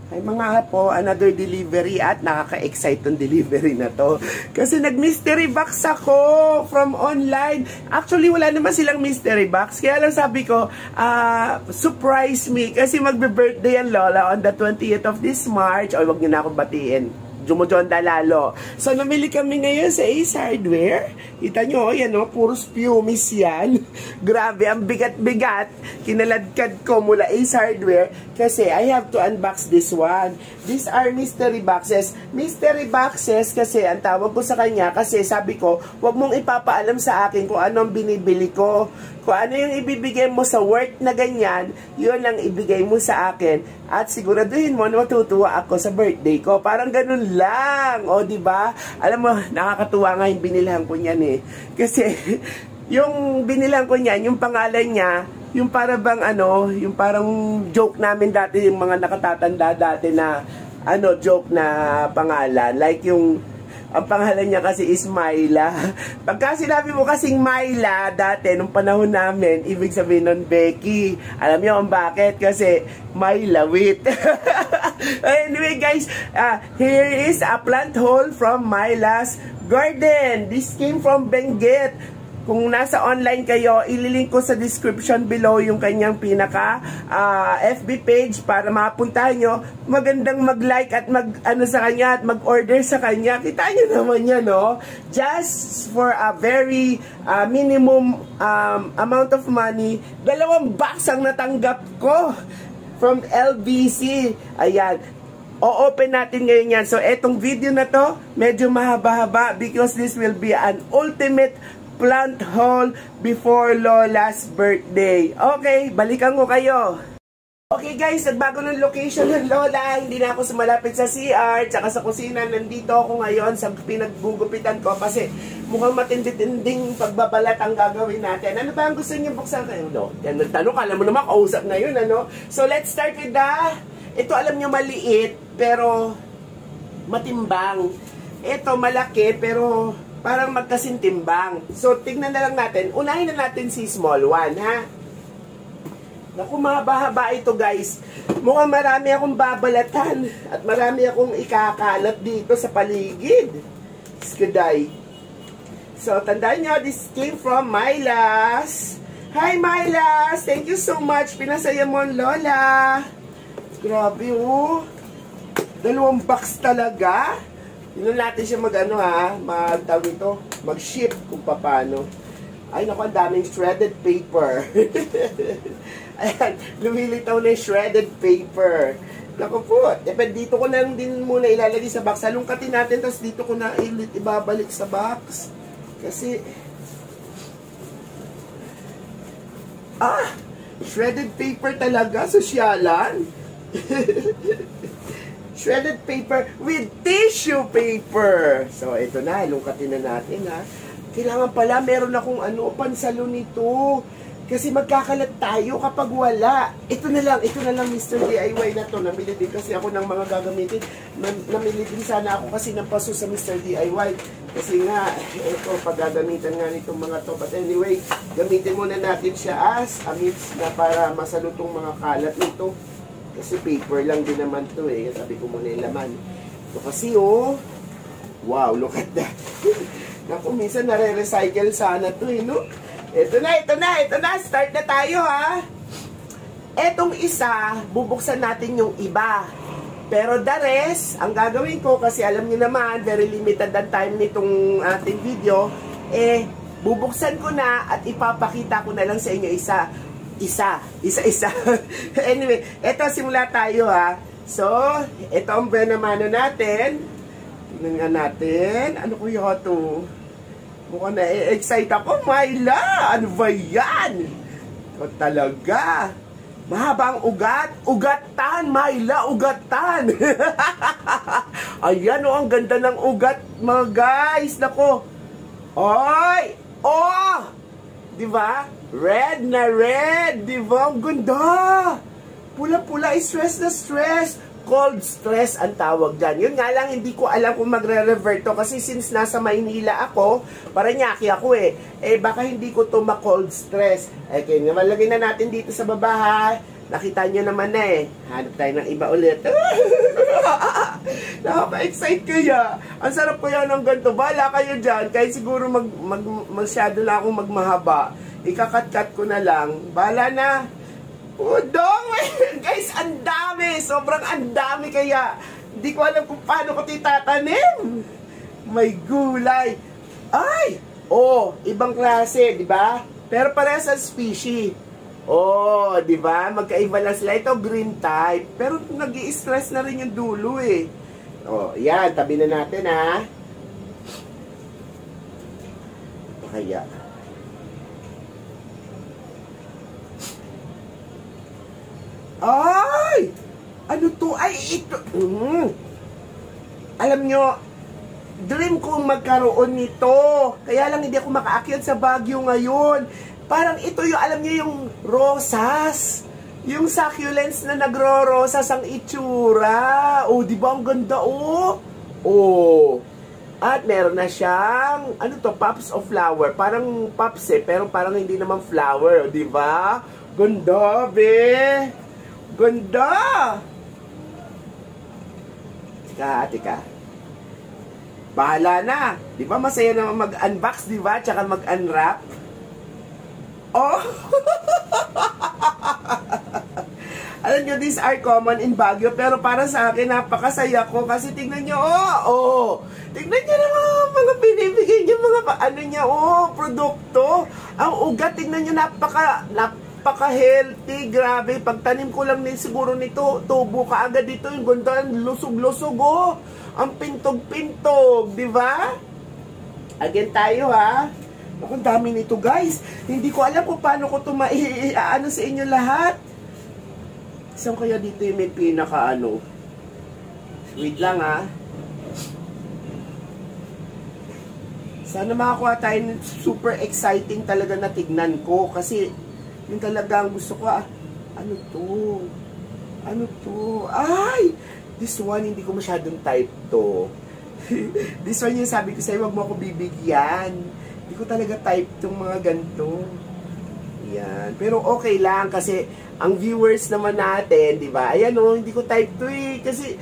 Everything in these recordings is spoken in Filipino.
Ay mga po, another delivery at nakaka-excite tong delivery na to. Kasi nag-mystery box ako from online. Actually, wala naman silang mystery box. Kaya lang sabi ko, surprise me. Kasi magbe-birthday ang lola on the 20th of this March. O, wag nyo na akong batiin. Jumujonda lalo. So, namili kami ngayon sa Ace Hardware. Kita nyo, yan o, puros pumis yan. Grabe, ang bigat-bigat. Kinaladkad ko mula Ace Hardware kasi I have to unbox this one. These are mystery boxes. Mystery boxes kasi ang tawag ko sa kanya kasi sabi ko, wag mong ipapaalam sa akin kung anong binibili ko. Kung ano yung ibibigay mo sa worth na ganyan, yun ang ibigay mo sa akin. At siguraduhin mo na matutuwa ako sa birthday ko. Parang ganun lang. O, diba? Alam mo, nakakatuwa nga yung binilhan ko niyan eh. Kasi, yung binilhan ko niyan, yung pangalan niya, yung para bang ano, yung parang joke namin dati, yung mga nakatatanda dati na, joke na pangalan. Like yung, ang pangalan niya kasi is Myla. Pagka sinabi mo kasing Myla dati, nung panahon namin, ibig sabihin nun Becky. Alam niyo kung bakit? Kasi Myla wit. Anyway guys, here is a plant haul from Myla's Garden. This came from Benguet. Kung nasa online kayo, ililink ko sa description below yung kanyang pinaka FB page para mapuntahan nyo. Magandang mag-like at sa kanya at mag-order sa kanya. Kita nyo naman yan, no? Just for a very minimum amount of money, 2 box ang natanggap ko from LBC. Ayan. O-open natin ngayon yan. So, etong video na to, medyo mahaba-haba because this will be an ultimate plant haul before Lola's birthday. Okay, balikan ko kayo. Okay guys, nagbago ng location ng Lola. Hindi na ako sumalapit sa CR tsaka sa kusina. Nandito ako ngayon sa pinaggugupitan ko kasi mukhang matindi-tinding pagbabalat ang gagawin natin. Ano ba ang gusto niyo buksan kayo? No? Yan, nagtanong, alam mo naman, kausap na yun, ano? So let's start with ito alam niyo maliit pero matimbang. Ito malaki pero parang magkasintimbang. So, tignan na lang natin. Unahin na natin si small one, ha? Naku, mahaba-haba ito, guys. Mukhang marami akong babalatan at marami akong ikakalat dito sa paligid. Skuday. So, tandaan nyo, this came from Mylas. Hi, Mylas! Thank you so much. Pinasaya mo ang Lola. Grabe, oh. 2 box talaga. Hindi natin siya mag-ship kung paano. Ay, naku, ang daming shredded paper. Ayan, lumilitaw na yung shredded paper. Naku po, dito ko lang din muna ilalagay sa box. Salungkatin natin, tapos dito ko na ibabalik sa box. Kasi, shredded paper talaga, sosyalan. Shredded paper with tissue paper. So, ito na. Lungkatin na natin, ha. Kailangan pala, meron akong pansalo nito. Kasi magkakalat tayo kapag wala. Ito na lang, Mr. DIY na to. Namili din kasi ako ng mga gagamitin. Namili din sana ako kasi ng paso sa Mr. DIY. Kasi nga, ito, paggagamitan nga nitong mga to. But anyway, gamitin muna natin siya as amidst na para masalutong mga kalat nito. Kasi paper lang din naman to eh. Sabi ko muna yung laman. Ito kasi wow, look at that. Naku, minsan nare-recycle sana to eh, no? Ito na. Start na tayo, ha? Etong isa, bubuksan natin yung iba. Pero the rest, ang gagawin ko, kasi alam niyo naman, very limited ang time nitong ating video, bubuksan ko na at ipapakita ko na lang sa inyo isa. Anyway, eto, simula tayo, ha. So, ito ang benamano natin. Tingnan nga natin. Ano ko yun ito? Mukhang na-excite ako, Myla. Ano ba yan? Ito talaga. Mahaba ang ugat. Ugatan, Myla, ugatan. Ayan, ang ganda ng ugat, mga guys. Nako. Oy! Diba? Red na red! Diba? Ang ganda! Pula-pula, stress na stress. Cold stress ang tawag dyan. Yun nga lang, hindi ko alam kung magre-revert to. Kasi since nasa Maynila ako, Paranaque ako baka hindi ko to ma-cold stress. Okay, namalagay na natin dito sa baba, ha? Nakita nyo naman na eh. Hanap tayo ng iba ulit. Nakaka-excite kaya. Ang sarap kaya ng ganito. Bala kayo dyan. Kahit siguro masyado lang akong magmahaba. Ikakat-kat ko na lang. Bala na. Udong! Guys, ang dami. Sobrang ang dami kaya. Hindi ko alam kung paano ko titatanim. May gulay. Ay! Oh, ibang klase, di ba? Pero parehas ang species. Oh, di ba? Magkaiba lang sila. Ito green type, pero nag-i-stress na rin yung dulo eh. Oh, yan, tabi na natin ha. Kaya. Ay! Ano to? Ay, ito. Alam nyo, dream kong magkaroon nito. Kaya lang hindi ako makaakyat sa Baguio ngayon. Parang ito yung, alam niyo yung rosas. Yung succulents na nagro-rosas ang itsura. Oh, di ba ang ganda oh? Oh. At meron na siyang, ano to, pops of flower. Parang pops eh, pero parang hindi naman flower, di ba? Ganda, be. Ganda. Tika. Bahala na. Di ba masaya naman mag-unbox, di ba? Tsaka mag-unwrap. Oh! Alam nyo, these are common in Baguio, pero para sa akin, napakasaya ko kasi tignan nyo, tignan nyo naman mga binibigay nyo, mga ano niya, produkto. Ang ugat, tignan nyo, napaka-healthy, grabe. Pagtanim ko lang siguro nito, tubo ka agad dito, yung ganda, lusog-lusog, ang pintog-pintog, di ba? Again tayo, ha? Ang dami nito guys. Hindi ko alam kung paano ko ito maiaano sa inyo lahat. Saan kaya dito yung may pinaka ano? Wait lang ha. Sana makakuha tayo ng super exciting talaga na tignan ko. Kasi yung talagang gusto ko ano to? Ano to? Ay! This one hindi ko masyadong type to. This one yung sabi ko sa'yo, wag mo ako bibigyan. Hindi ko talaga type itong mga ganito. Yan. Pero okay lang kasi ang viewers naman natin, di ba? Ayan hindi ko type to eh. Kasi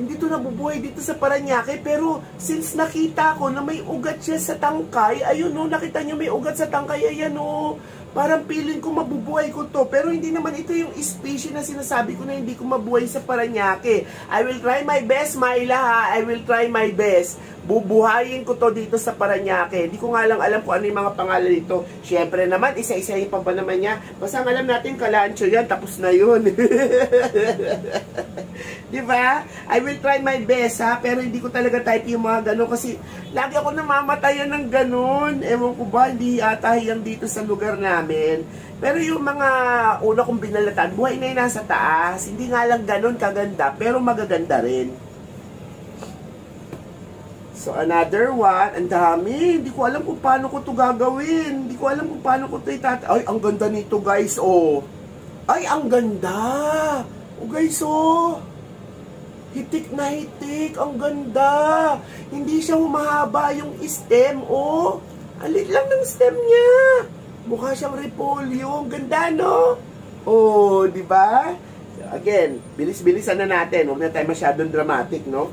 hindi to nabubuhay dito sa Parañaque. Pero since nakita ko na may ugat siya sa tangkay, ayun nakita nyo may ugat sa tangkay, ayan parang feeling ko mabubuhay ko to. Pero hindi naman ito yung species na sinasabi ko na hindi ko mabuhay sa Parañaque. I will try my best, Myla ha. I will try my best. Bubuhayin ko to dito sa Parañaque. Hindi ko nga lang alam kung ano yung mga pangalan nito. Siyempre naman, isa-isahin pa ba naman niya. Basta alam natin, kalancho yan, tapos na yun. Diba? I will try my best, ha? Pero hindi ko talaga type yung mga gano'n kasi lagi ako namamatayan ng gano'n. Ewan ko ba, hindi ata yan dito sa lugar namin. Pero yung mga una kong binalatan, buhay na yun nasa taas. Hindi nga lang gano'n kaganda, pero magaganda rin. So, another one. Ang dami. Hindi ko alam kung paano ko ito gagawin. Hindi ko alam kung paano ko ito Ay, ang ganda nito, guys. Ay, ang ganda. Guys, hitik na hitik. Ang ganda. Hindi siya humahaba yung stem, Alit lang ng stem niya. Mukha siyang repolyo. Ang ganda, no? Di ba? Again, bilis-bilisan na natin. Huwag na tayo masyadong dramatic, no?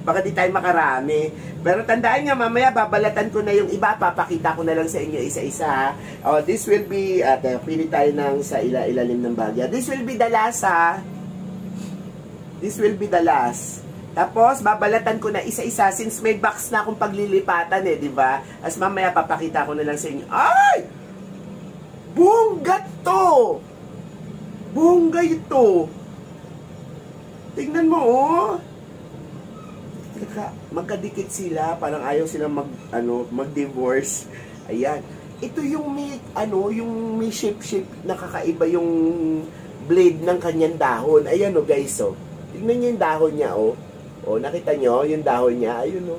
Baka di tayo makarami. Pero tandaan nga, mamaya babalatan ko na yung iba. Papakita ko na lang sa inyo isa-isa. This will be, pili tayo ng sa ilalim ng bagya. This will be the last, ha? This will be the last. Tapos, babalatan ko na isa-isa since may box na akong paglilipatan, di ba? As mamaya papakita ko na lang sa inyo. Ay! Bongga to! Bongga ito. Tignan mo, magkadikit sila, parang ayaw silang mag-divorce. Ayan. Ito yung may shape nakakaiba yung blade ng kanyang dahon. Ayan guys, Tignan niyo yung dahon niya, nakita niyo yung dahon niya, ayun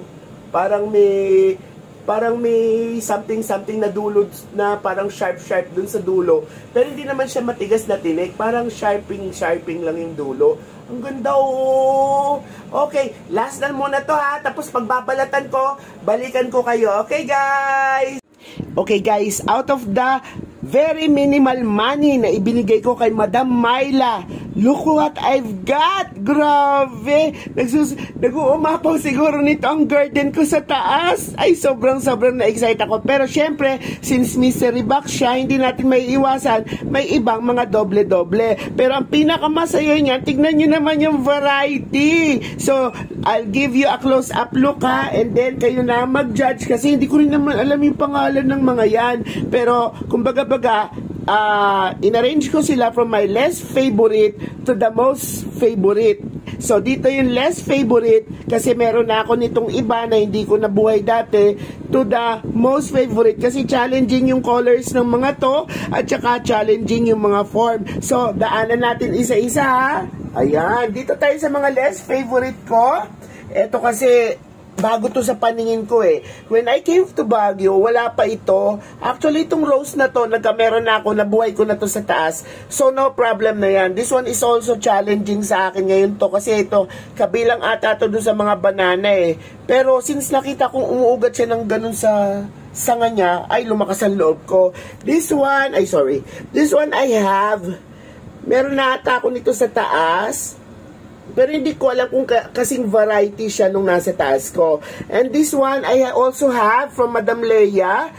parang may something na dulo na parang sharp dun sa dulo. Pero hindi naman siya matigas na tinik. Parang sharping lang yung dulo. Ang ganda Okay, last na muna to ha. Tapos pagbabalatan ko, balikan ko kayo. Okay guys? Okay guys, out of the very minimal money na ibinigay ko kay Madam Myla. Look what I've got! Grabe! Nag-uumapaw siguro nito ang garden ko sa taas. Ay, sobrang na-excite ako. Pero syempre, since mystery box siya, hindi natin may iwasan, may ibang mga doble-doble. Pero ang pinakamasaya niyan, tignan nyo naman yung variety. So, I'll give you a close-up look ha, and then kayo na mag-judge kasi hindi ko rin naman alam yung pangalan ng mga yan. Pero, kumbaga-baga, in-arrange ko sila from my less favorite to the most favorite. So, dito yung less favorite kasi meron na ako nitong iba na hindi ko nabuhay dati to the most favorite kasi challenging yung colors ng mga to at saka challenging yung mga form. So, daanan natin isa-isa ha. Ayan, dito tayo sa mga less favorite ko. Ito kasi bago to sa paningin ko eh. When I came to Baguio, wala pa ito. Actually, itong rose na to, nagkameron na ako, nabuhay ko na to sa taas. So, no problem na yan. This one is also challenging sa akin ngayon to. Kasi ito, kabilang ata to doon sa mga banana eh. Pero, since nakita kong umuugat siya ng ganun sa sanga niya, ay lumakas ang loob ko. This one I have. Meron na ata ako nito sa taas. Pero hindi ko alam kung kasing variety siya nung nasa taas ko. And this one, I also have from Madam Leia,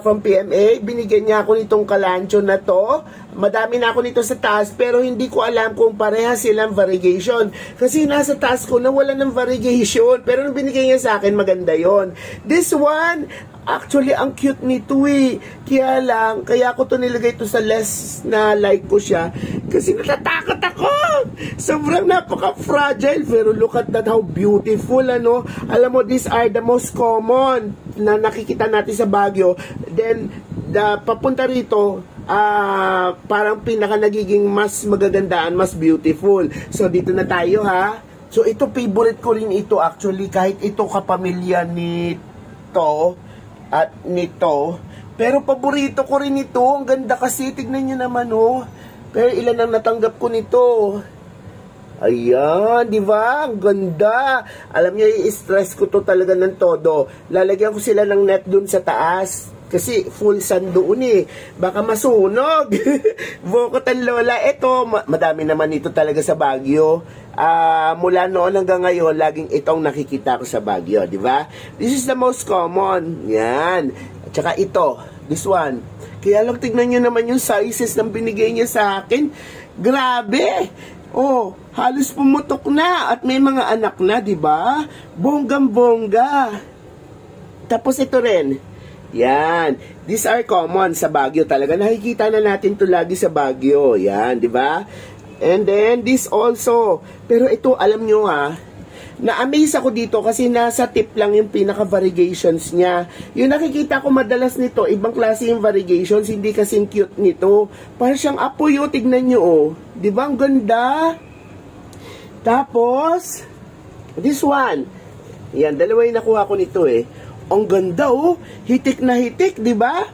from PMA. Binigyan niya ako nitong kalancho na to. Madami na ako nito sa taas, pero hindi ko alam kung pareha silang variegation. Kasi nasa taas ko na wala ng variegation. Pero nung binigay niya sa akin, maganda yon. This one, actually, ang cute nito eh. Kaya ko to nilagay to sa less na like ko siya. Kasi natatakot ako. Sobrang napaka-fragile. Pero look at that, how beautiful, ano. Alam mo, these are the most common na nakikita natin sa Baguio. Then, papunta rito, parang pinaka nagiging mas magagandaan, mas beautiful. So, dito na tayo, ha. So, ito, favorite ko rin ito, actually. Kahit ito kapamilya nito at nito. Pero paborito ko rin ito. Ang ganda kasi. Tignan nyo naman, oh. Pero ilan ang natanggap ko nito. Ayan, di ba? Ang ganda. Alam niyo, i-stress ko to talaga ng todo. Lalagyan ko sila ng net dun sa taas. Kasi full sun doon eh. Baka masunog. Bukot ang lola. Ito, madami naman ito talaga sa Baguio. Mula noon hanggang ngayon, laging itong nakikita ko sa Baguio, di ba? This is the most common. Yan. At saka ito, this one. Kaya lang tignan nyo naman yung sizes ng binigay niya sa akin. Grabe! Oh, halos pumutok na at may mga anak na, di ba? Bonggang-bongga. Tapos ito rin. Yan. These are common sa Baguio talaga. Nakikita na natin to lagi sa Baguio. Yan, di ba? And then, this also. Pero ito, alam nyo ha, na-amaze ako dito kasi nasa tip lang yung pinaka-variegations niya. Yung nakikita ko madalas nito, ibang klase yung variegations, hindi kasing cute nito. Parang siyang apoy, oh, tignan nyo, oh. Di ba? Ang ganda. Tapos, this one. Yan, dalawa yung nakuha ko nito eh. Ang ganda, oh. Hitik na hitik, di ba?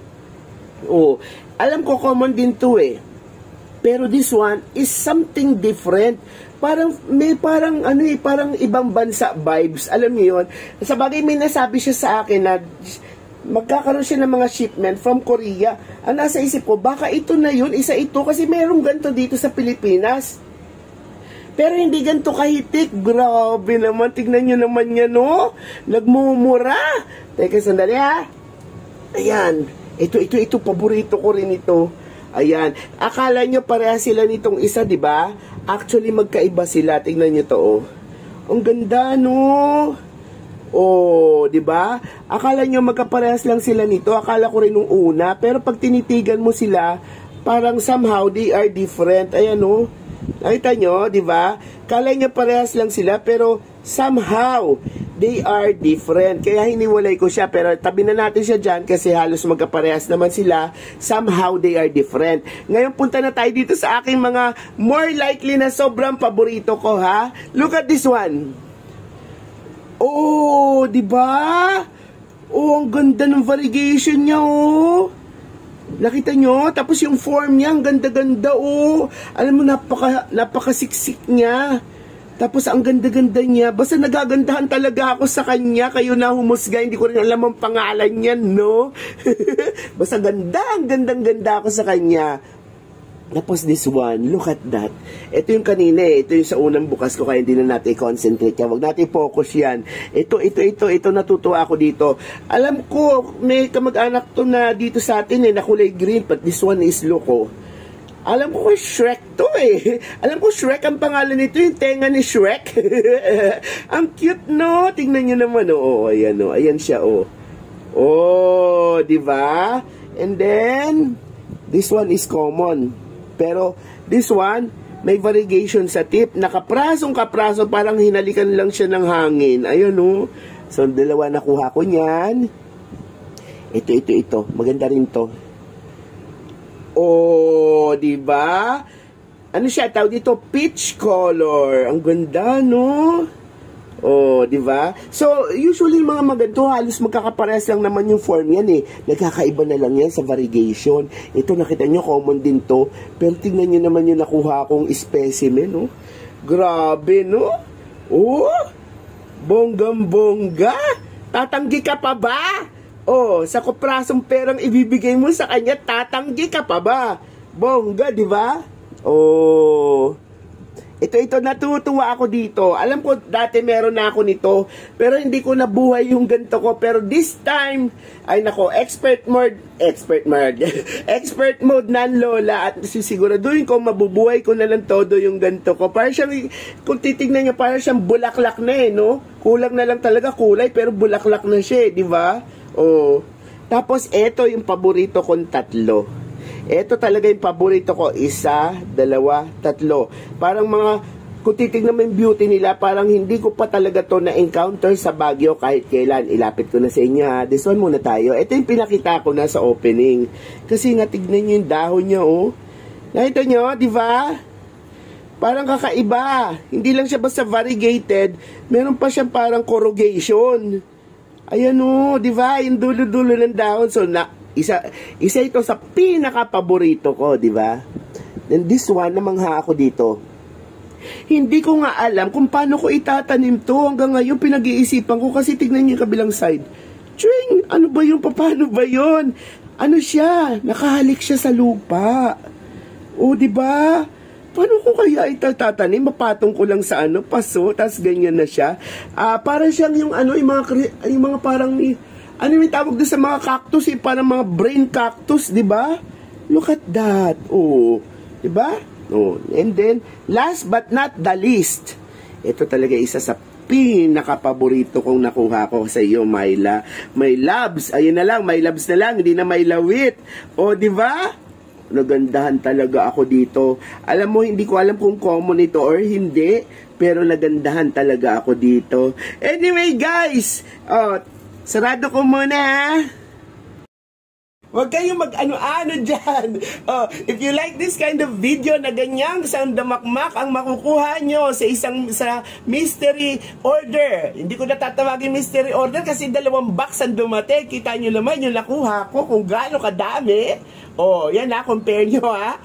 Oh, alam ko common din to eh. Pero this one is something different. Parang parang ibang bansa vibes. Alam niyo yun? Sa bagay may nasabi siya sa akin na magkakaroon siya ng mga shipment from Korea. Ang nasa isip ko, baka ito na yun, isa ito kasi mayroong ganito dito sa Pilipinas. Pero hindi ganito kahitik. Grabe naman, tignan nyo naman yan, no? Nagmumura. Teka, sandali ha. Ayan. Ito, paborito ko rin ito. Ayan. Akala nyo pareha sila nitong isa, di ba? Actually, magkaiba sila. Tingnan nyo to, oh. Ang ganda, no? Oh, di ba? Akala nyo magkaparehas lang sila nito. Akala ko rin nung una. Pero pag tinitigan mo sila, parang somehow they are different. Ayan, oh. Nakita nyo, di ba? Akala nyo parehas lang sila, pero somehow they are different. Kaya hiniwalay ko siya, pero tabi na natin siya dyan kasi halos magkaparehas naman sila. Somehow they are different. Ngayon punta na tayo dito sa aking mga more likely na sobrang paborito ko, ha? Look at this one. Oh, di ba? Oh, ang ganda ng variegation niya, oh. Nakita nyo? Tapos yung form niya, ang ganda-ganda, oh. Alam mo, napakasiksik niya. Tapos ang ganda-ganda niya. Basta nagagandahan talaga ako sa kanya. Kayo na humusga. Hindi ko rin alam ang pangalan niya, no? Basta ganda. Ang gandang-ganda ako sa kanya. Tapos this one, look at that. Ito yung kanina eh. Ito yung sa unang bukas ko. Kaya hindi na natin concentrate yan. Huwag natin focus yan. Ito. Natutuwa ako dito. Alam ko, may kamag-anak to na dito sa atin eh. Na kulay green. But this one is loco. Alam ko Shrek to eh. Alam ko Shrek ang pangalan nito, yung tenga ni Shrek. Ang cute, no? Tingnan nyo naman, oh. Ayan, oh. Ayan siya, oh. Oh, di ba? And then, this one is common. Pero, this one, may variegation sa tip. Nakaprasong-kapraso, parang hinalikan lang siya ng hangin. Ayun, oh. So, dalawa nakuha ko niyan. Ito. Maganda rin to. Oh, di ba? Ano siya? Tawag dito, peach color. Ang ganda, no? Oh, di ba? So, usually mga maganto, halos magkakaparehas lang naman yung form yan eh. Nagkakaiba na lang yan sa variegation. Ito, nakita nyo, common din to. Pero tingnan nyo naman yung nakuha kong specimen, no? Grabe, no? Oh, bonggang-bongga. Tatanggi ka pa ba? Oh, sa kuprasong perang ibibigay mo sa kanya, tatanggi ka pa ba? Bongga, di ba? Oh. Ito, natutuwa ako dito. Alam ko, dati meron na ako nito, pero hindi ko nabuhay yung ganito ko. Pero this time, ay nako, expert mode nan lola. At sisiguraduhin ko, mabubuhay ko na lang todo yung ganito ko. Parang siyang, kung titignan nyo, parang siyang bulaklak na eh, no? Kulang na lang talaga kulay, pero bulaklak na siya, di ba? Oh. Tapos, ito yung paborito kong tatlo. Ito talaga yung paborito ko. 1, 2, 3. Parang mga, kung titignan mo yung beauty nila, parang hindi ko pa talaga to na-encounter sa Baguio kahit kailan. Ilapit ko na sa inyo ha. This one muna tayo. Ito yung pinakita ko na sa opening. Kasi nga, tignan nyo yung dahon niya, oh. Nakita nyo, di ba? Parang kakaiba. Hindi lang siya basta variegated. Meron pa siyang parang corrugation. Ayan o, di ba? Yung dulo-dulo ng dahon. So, isa ito sa pinaka-paborito ko, di ba? Then this one, namangha ako dito. Hindi ko nga alam kung paano ko itatanim to. Hanggang ngayon, pinag-iisipan ko kasi tignan niyo yung kabilang side. Ching, ano ba yun? Paano ba yun? Ano siya? Nakahalik siya sa lupa. O, di ba? Paano ko kaya itatanim? Mapatong ko lang sa paso, tas ganyan na siya. Parang siyang yung yung mga parang, ano yung tawag doon sa mga cactus, parang mga brain cactus, di ba? Look at that. Oh, di ba? Oh, and then, last but not the least, ito talaga isa sa pinaka-paborito kong nakuha ko sa iyo, Myla. My loves. Ayun na lang, my loves na lang, hindi na may lawit. Oh, di ba? Nagandahan talaga ako dito. Alam mo, hindi ko alam kung common ito or hindi, pero nagandahan talaga ako dito. Anyway, guys, sarado ko muna ha. Huwag kayong mag-ano-ano dyan. If you like this kind of video na ganyang sandamakmak ang makukuha nyo sa mystery order. Hindi ko natatawagin mystery order kasi 2 box ang dumating. Kita nyo naman yung nakuha ko kung gaano kadami. Yan na, compare nyo ha.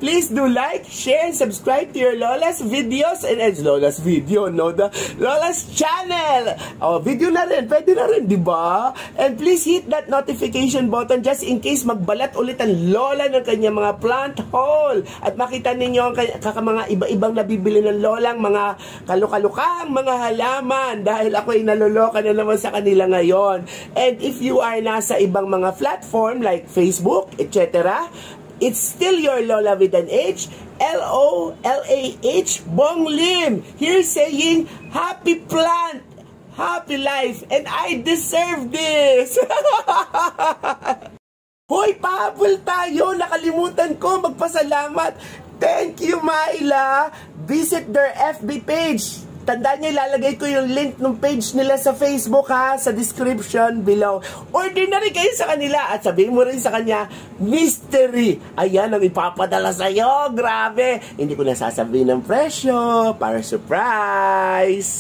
Please do like, share, and subscribe to your Lola's videos. And it's Lola's video, no? The Lola's channel. Video na rin, pwede na rin, diba? And please hit that notification button just in case magbalat ulit ang Lola ng kanyang mga plant haul. At makita ninyo ang mga iba-ibang nabibili ng Lolang mga kalukang mga halaman. Dahil ako ay naloloka na naman sa kanila ngayon. And if you are nasa ibang mga platform like Facebook, etc., it's still your Lola with an H, L-O-L-A-H, Bong Lim, here saying, happy plant, happy life, and I deserve this. Hoy, pahabol tayo, nakalimutan ko, magpasalamat. Thank you, Myla. Visit their FB page. Tandaan nyo, ilalagay ko yung link ng page nila sa Facebook ha, sa description below. Order na rin kayo sa kanila at sabihin mo rin sa kanya, mystery. Ayan ang ipapadala sa'yo. Grabe. Hindi ko nasasabihin ng presyo para surprise.